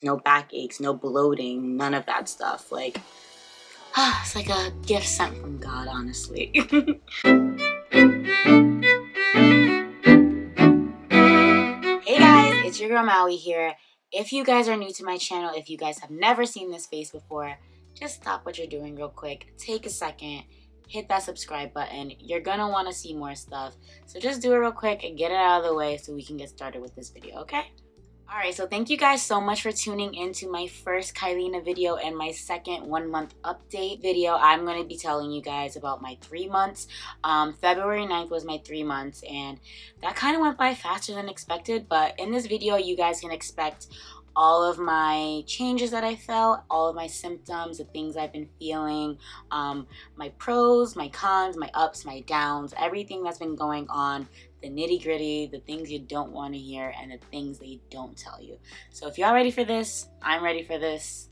no backaches, no bloating, none of that stuff. Like, it's like a gift sent from God, honestly. Hey guys, it's your girl Mawie here. If you guys are new to my channel, if you guys have never seen this face before, just stop what you're doing real quick. Take a second, hit that subscribe button. You're gonna want to see more stuff. So just do it real quick and get it out of the way so we can get started with this video, okay? Alright, so thank you guys so much for tuning into my first Kyleena video and my second 1 month update video. I'm going to be telling you guys about my 3 months. February 9th was my 3 months, and that kind of went by faster than expected, but in this video you guys can expect all of my changes that I felt, all of my symptoms, the things I've been feeling, my pros, my cons, my ups, my downs, everything that's been going on, the nitty gritty, the things you don't want to hear, and the things they don't tell you. So if y'all ready for this, I'm ready for this.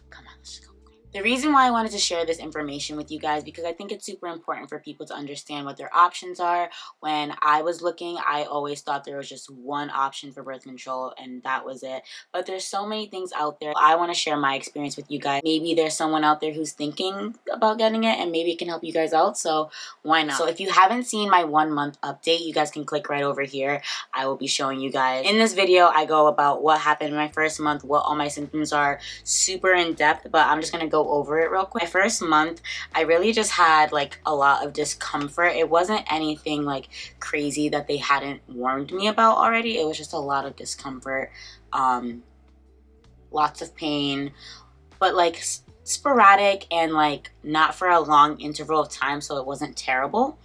Come on, let's go. The reason why I wanted to share this information with you guys, because I think it's super important for people to understand what their options are. When I was looking, I always thought there was just one option for birth control and that was it. But there's so many things out there. I want to share my experience with you guys. Maybe there's someone out there who's thinking about getting it and maybe it can help you guys out. So why not? So if you haven't seen my 1 month update, you guys can click right over here. I will be showing you guys. In this video, I go about what happened in my first month, what all my symptoms are, super in depth, but I'm just going to go over it real quick. My first month, I really just had like a lot of discomfort. It wasn't anything like crazy that they hadn't warned me about already. It was just a lot of discomfort, lots of pain, but like sporadic and like not for a long interval of time, so it wasn't terrible.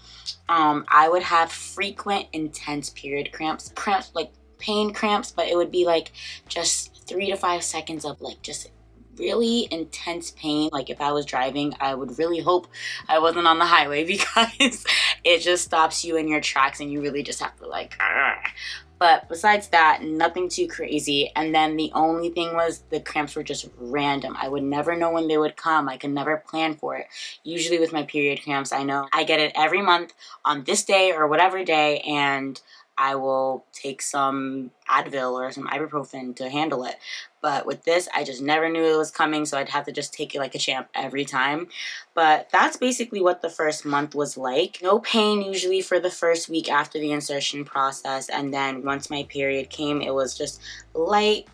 I would have frequent intense period cramps, like pain cramps, but it would be like just 3 to 5 seconds of like just really intense pain. Like if I was driving, I would really hope I wasn't on the highway because it just stops you in your tracks and you really just have to like but besides that, nothing too crazy. And then the only thing was the cramps were just random. I would never know when they would come. I could never plan for it. Usually with my period cramps, I know I get it every month on this day or whatever day, and I will take some Advil or some ibuprofen to handle it. But with this, I just never knew it was coming, so I'd have to just take it like a champ every time. But that's basically what the first month was like. No pain usually for the first week after the insertion process, and then once my period came, it was just light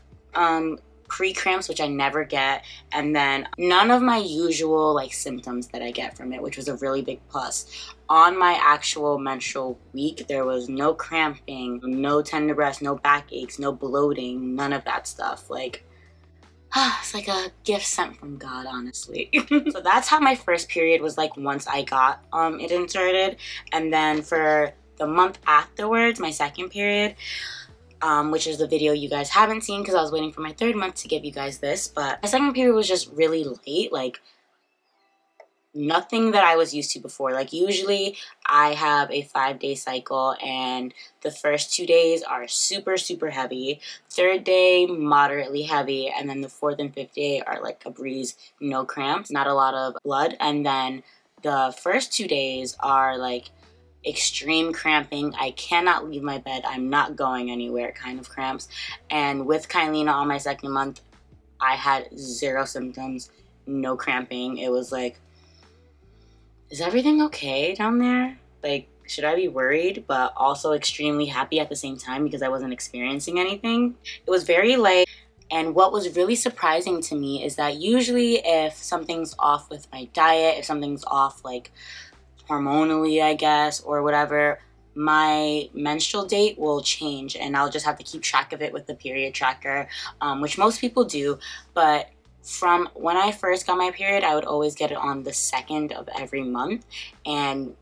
pre-cramps, which I never get, and then none of my usual like symptoms that I get from it, which was a really big plus. On my actual menstrual week, there was no cramping, no tender breasts, no backaches, no bloating, none of that stuff. Like, it's like a gift sent from God, honestly. So that's how my first period was like once I got it inserted. And then for the month afterwards, my second period, which is the video you guys haven't seen because I was waiting for my third month to give you guys this, but my second period was just really late, like nothing that I was used to before. Like usually I have a 5-day cycle and the first 2 days are super, super heavy. Third day, moderately heavy. And then the fourth and fifth day are like a breeze, no cramps, not a lot of blood. And then the first 2 days are like extreme cramping. I cannot leave my bed. I'm not going anywhere kind of cramps. And with Kyleena on my second month, I had 0 symptoms, no cramping. It was like, is everything okay down there? Like, should I be worried, but also extremely happy at the same time because I wasn't experiencing anything? It was very light. And what was really surprising to me is that usually if something's off with my diet, if something's off like hormonally, I guess, or whatever, my menstrual date will change and I'll just have to keep track of it with the period tracker, which most people do. But from when I first got my period, I would always get it on the 2nd of every month, and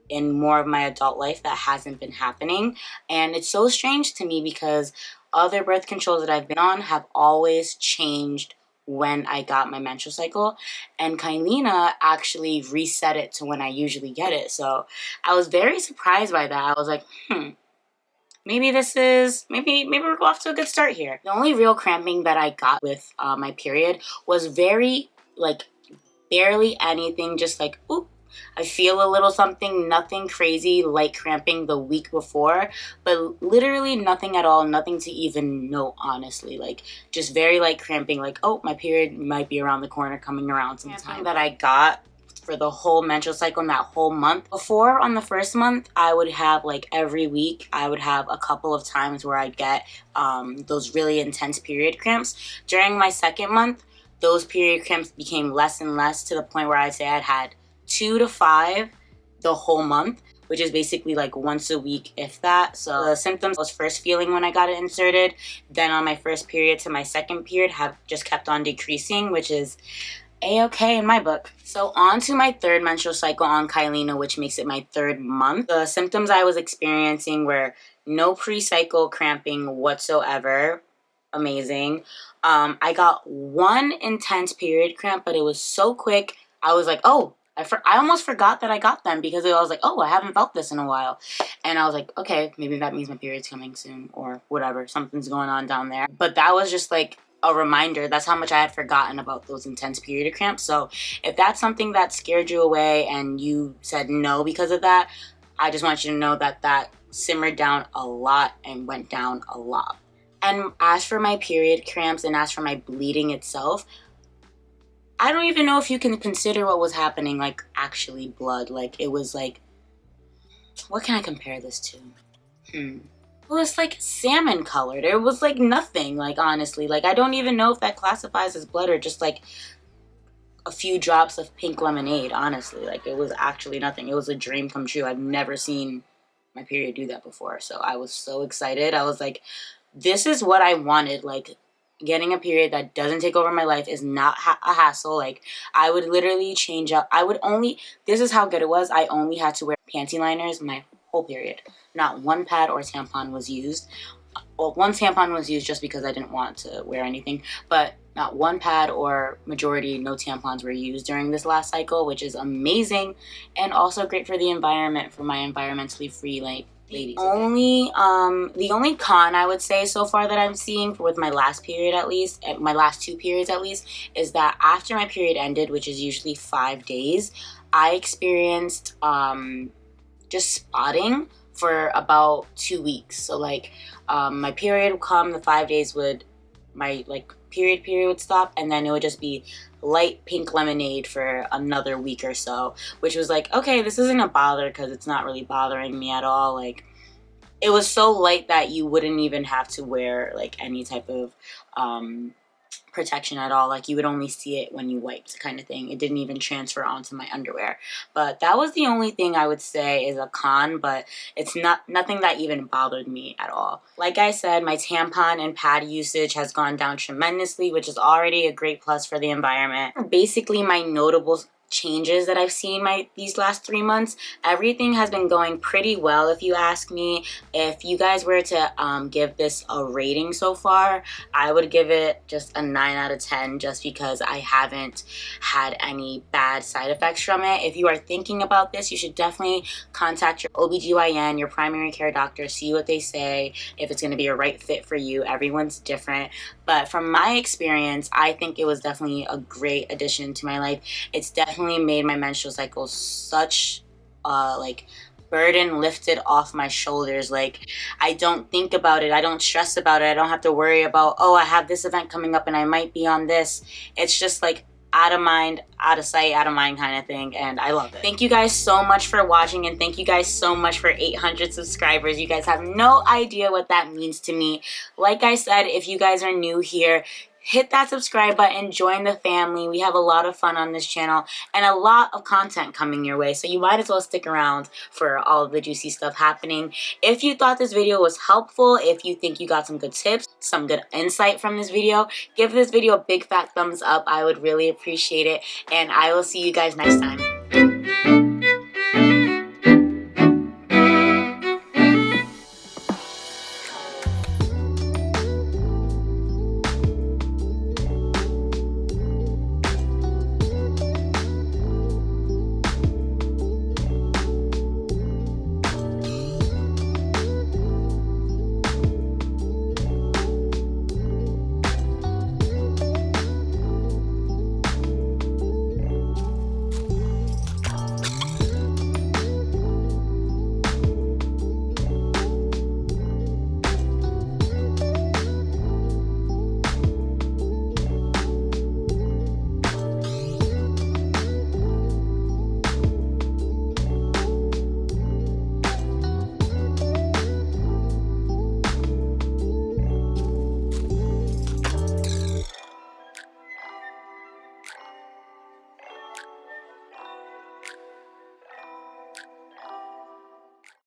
in more of my adult life that hasn't been happening. And it's so strange to me because other birth controls that I've been on have always changed when I got my menstrual cycle, and Kyleena actually reset it to when I usually get it. So I was very surprised by that. I was like, maybe we're off to a good start here. The only real cramping that I got with my period was very, like, barely anything, just like, oop, I feel a little something, nothing crazy, light cramping the week before, but literally nothing at all, nothing to even note, honestly. Like, just very light cramping, like, oh, my period might be around the corner, coming around sometime. That I got for the whole menstrual cycle in that whole month. Before, on the first month, I would have, like, every week, I would have a couple of times where I'd get those really intense period cramps. During my second month, those period cramps became less and less, to the point where I'd say I'd had 2 to 5 the whole month, which is basically like once a week, if that. So the symptoms I was first feeling when I got it inserted, then on my first period to my second period, have just kept on decreasing, which is a-okay in my book. So on to my third menstrual cycle on Kyleena, which makes it my third month. The symptoms I was experiencing were no pre-cycle cramping whatsoever. Amazing. I got one intense period cramp, but it was so quick. I was like, oh, I almost forgot that I got them, because I was like, oh, I haven't felt this in a while. And I was like, okay, maybe that means my period's coming soon, or whatever. Something's going on down there. But that was just like a reminder. That's how much I had forgotten about those intense period cramps. So if that's something that scared you away and you said no because of that, I just want you to know that that simmered down a lot and went down a lot. And as for my period cramps and as for my bleeding itself, I don't even know if you can consider what was happening like actually blood. Like, it was like, what can I compare this to? It was like salmon colored. It was like nothing, like, honestly. Like, I don't even know if that classifies as blood or just like a few drops of pink lemonade, honestly. Like, it was actually nothing. It was a dream come true. I've never seen my period do that before. So I was so excited. I was like, this is what I wanted. Like, getting a period that doesn't take over my life is not a hassle. Like, I would literally change up. This is how good it was. I only had to wear panty liners my whole period. Not one pad or tampon was used. Well, one tampon was used just because I didn't want to wear anything, but not one pad, or majority no tampons were used during this last cycle, which is amazing, and also great for the environment, for my environmentally free, like, ladies. The only con I would say so far that I'm seeing with my last period, at least, my last 2 periods at least, is that after my period ended, which is usually 5 days, I experienced just spotting for about 2 weeks. So like, my period would come, the 5 days would, my like period would stop, and then it would just be light pink lemonade for another week or so, which was like, okay, this isn't a bother, because it's not really bothering me at all. Like, it was so light that you wouldn't even have to wear like any type of protection at all. Like, you would only see it when you wiped, kind of thing. It didn't even transfer onto my underwear. But that was the only thing I would say is a con, but it's nothing that even bothered me at all. Like I said, my tampon and pad usage has gone down tremendously, which is already a great plus for the environment. Basically, my notable changes that I've seen these last 3 months, everything has been going pretty well, if you ask me. If you guys were to give this a rating so far, I would give it just a 9 out of 10, just because I haven't had any bad side effects from it. If you are thinking about this, you should definitely contact your OBGYN, your primary care doctor, see what they say, if it's going to be a right fit for you. Everyone's different. But from my experience, I think it was definitely a great addition to my life. It's definitely made my menstrual cycle such like burden lifted off my shoulders. Like, I don't think about it, I don't stress about it, I don't have to worry about, oh, I have this event coming up and I might be on this. It's just like out of mind, out of sight, out of mind kind of thing, and I love it. Thank you guys so much for watching, and thank you guys so much for 800 subscribers. You guys have no idea what that means to me. Like I said, if you guys are new here, hit that subscribe button, join the family. We have a lot of fun on this channel and a lot of content coming your way, so you might as well stick around for all of the juicy stuff happening. If you thought this video was helpful, if you think you got some good tips, some good insight from this video, give this video a big fat thumbs up. I would really appreciate it, and I will see you guys next time.